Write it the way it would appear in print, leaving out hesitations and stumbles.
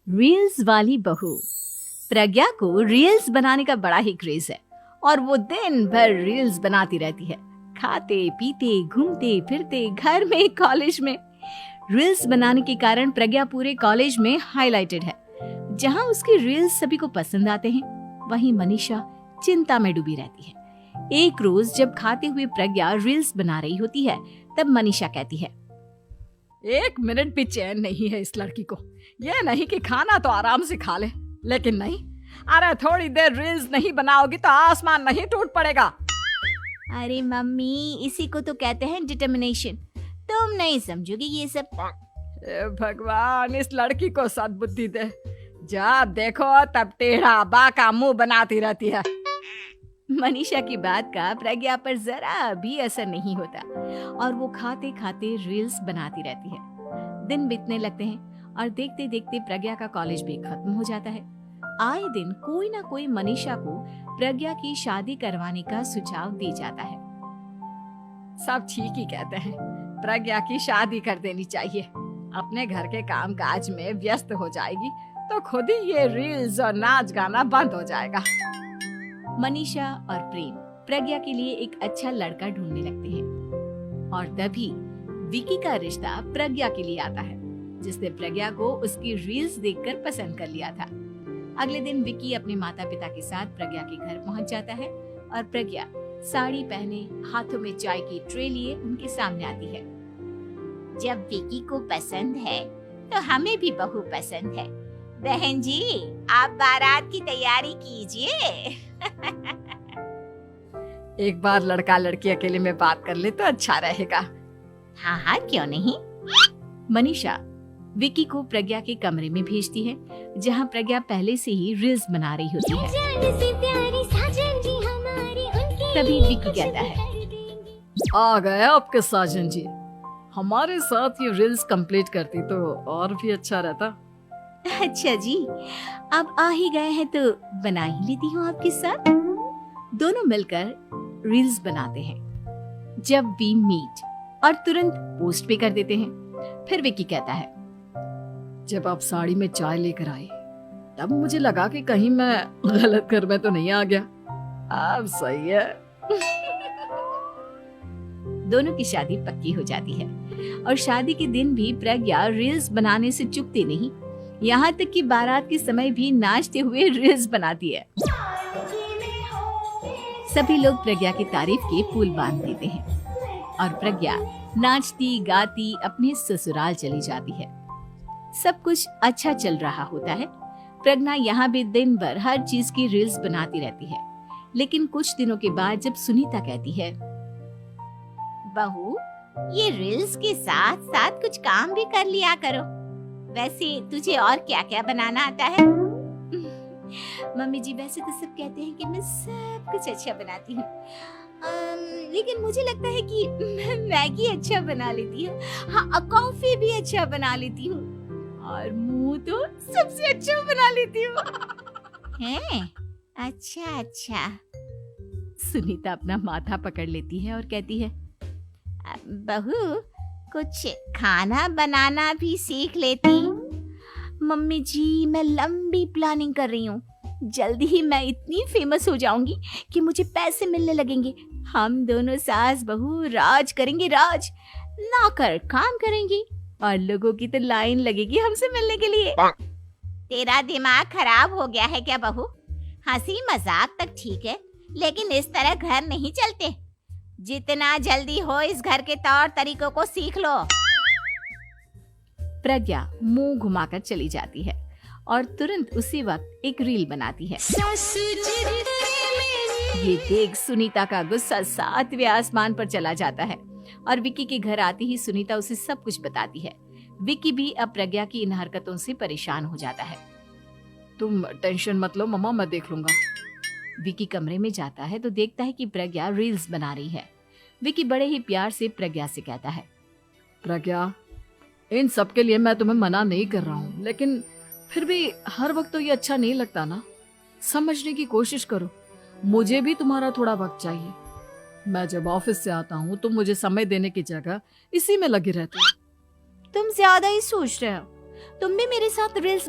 Reels वाली बहू। प्रज्ञा को रील्स बनाने का बड़ा ही क्रेज है और वो दिन भर रील्स बनाती रहती है। खाते पीते घूमते फिरते घर में कॉलेज में रील्स बनाने के कारण प्रज्ञा पूरे कॉलेज में हाईलाइटेड है। जहां उसकी रील्स सभी को पसंद आते हैं, वहीं मनीषा चिंता में डूबी रहती है। एक रोज जब खाते हुए प्रज्ञा रील्स बना रही होती है, तब मनीषा कहती है, 1 मिनट भी चैन नहीं है इस लड़की को। ये नहीं कि खाना तो आराम से खा ले, लेकिन नहीं, अरे थोड़ी देर रील्स नहीं बनाओगी तो आसमान नहीं टूट पड़ेगा। अरे मम्मी, इसी को तो कहते हैं डिटर्मिनेशन। तुम नहीं समझोगी ये सब। भगवान, इस लड़की को सद्बुद्धि दे। जब देखो तब टेढ़ा बाका मुंह बनाती रहती है। मनीषा की बात का प्रज्ञा पर जरा भी असर नहीं होता और वो खाते खाते रील्स बनाती रहती है। दिन बीतने लगते हैं और देखते देखते प्रज्ञा का कॉलेज भी खत्म हो जाता है। आए दिन कोई ना कोई मनीषा को प्रज्ञा की शादी करवाने का सुझाव दे जाता है। सब ठीक ही कहते हैं, प्रज्ञा की शादी कर देनी चाहिए। अपने घर के काम काज में व्यस्त हो जाएगी तो खुद ही ये रील्स और नाच गाना बंद हो जाएगा। मनीषा और प्रेम प्रज्ञा के लिए एक अच्छा लड़का ढूंढने लगते हैं और तभी विकी का रिश्ता प्रज्ञा के लिए आता है, जिसने प्रज्ञा को उसकी रील्स देखकर पसंद कर लिया था। अगले दिन विकी अपने माता पिता के साथ प्रज्ञा के घर पहुंच जाता है और प्रज्ञा साड़ी पहने हाथों में चाय की ट्रे लिए उनके सामने आती है। जब विकी को पसंद है तो हमें भी बहू पसंद है। बहन जी, आप बारात की तैयारी कीजिए। एक बार लड़का लड़की अकेले में बात कर ले तो अच्छा रहेगा। हाँ हाँ, क्यों नहीं। मनीषा विकी को प्रज्ञा के कमरे में भेजती है, जहां प्रज्ञा पहले से ही रील्स बना रही होती है। तभी विकी कहता है, आ गए आपके साजन जी। हमारे साथ ये रील्स कंप्लीट करती तो और भी अच्छा रहता। अच्छा जी, अब आ ही गए हैं तो बना ही लेती हूँ आपके साथ। दोनों मिलकर रील्स बनाते हैं। जब वी मीट और तुरंत पोस्ट भी कर देते हैं। फिर विकी कहता है, जब आप साड़ी में चाय लेकर आए तब मुझे लगा कि कहीं मैं गलत घर में तो नहीं आ गया। अब सही है। दोनों की शादी पक्की हो जाती है और शादी के दिन भी प्रज्ञा रील्स बनाने से चूकती नहीं। यहाँ तक कि बारात के समय भी नाचते हुए रील्स बनाती है। सभी लोग प्रज्ञा की तारीफ के पुल बांध देते हैं और प्रज्ञा नाचती गाती अपने ससुराल चली जाती है। सब कुछ अच्छा चल रहा होता है। प्रज्ञा यहाँ भी दिन भर हर चीज की रील्स बनाती रहती है। लेकिन कुछ दिनों के बाद जब सुनीता कहती है, बहू, ये रील्स के साथ साथ कुछ काम भी कर लिया करो। वैसे तुझे और क्या क्या बनाना आता है? मम्मी जी, वैसे तो सब कहते हैं कि मैं सब कुछ अच्छा बनाती हूँ, लेकिन मुझे लगता है कि मैं मैगी अच्छा बना लेती हूँ। हाँ, कॉफी भी अच्छा बना लेती हूँ और मुंह तो सबसे अच्छा बना लेती हूँ। हैं? अच्छा अच्छा। सुनीता अपना माथा पकड़ लेती है और कहती है, बहू, कुछ खाना बनाना भी सीख लेती। मम्मी जी, मैं लंबी प्लानिंग कर रही हूँ। जल्दी ही मैं इतनी फेमस हो जाऊंगी कि मुझे पैसे मिलने लगेंगे। हम दोनों सास बहू राज करेंगे, राज नौकर काम करेंगे और लोगों की तो लाइन लगेगी हमसे मिलने के लिए। तेरा दिमाग खराब हो गया है क्या बहू? हंसी मजाक तक ठीक है, लेकिन इस तरह घर नहीं चलते। जितना जल्दी हो इस घर के तौर तरीकों को सीख लो। प्रज्ञा मुंह घुमाकर चली जाती है और तुरंत उसी वक्त एक रील बनाती है। ये देख सुनीता का गुस्सा 7वें आसमान पर चला जाता है और विकी के घर आते ही सुनीता उसे सब कुछ बताती है। विकी भी अब प्रज्ञा की इन हरकतों से परेशान हो जाता है। तुम टेंशन मत लो मम्मा, मैं देख लूंगा। विकी कमरे में जाता है तो देखता है कि प्रज्ञा रील्स बना रही है। विकी बड़े ही प्यार से प्रज्ञा से कहता है, प्रज्ञा, इन सब के लिए मैं तुम्हें मना नहीं कर रहा हूँ, लेकिन फिर भी हर वक्त तो ये अच्छा नहीं लगता ना। समझने की कोशिश करो, मुझे भी तुम्हारा थोड़ा वक्त चाहिए। मैं जब ऑफिस से आता हूँ तो मुझे समय देने की जगह इसी में लगी रहती है। तुम ज्यादा ही सोच रहे हो। तुम भी मेरे साथ रील्स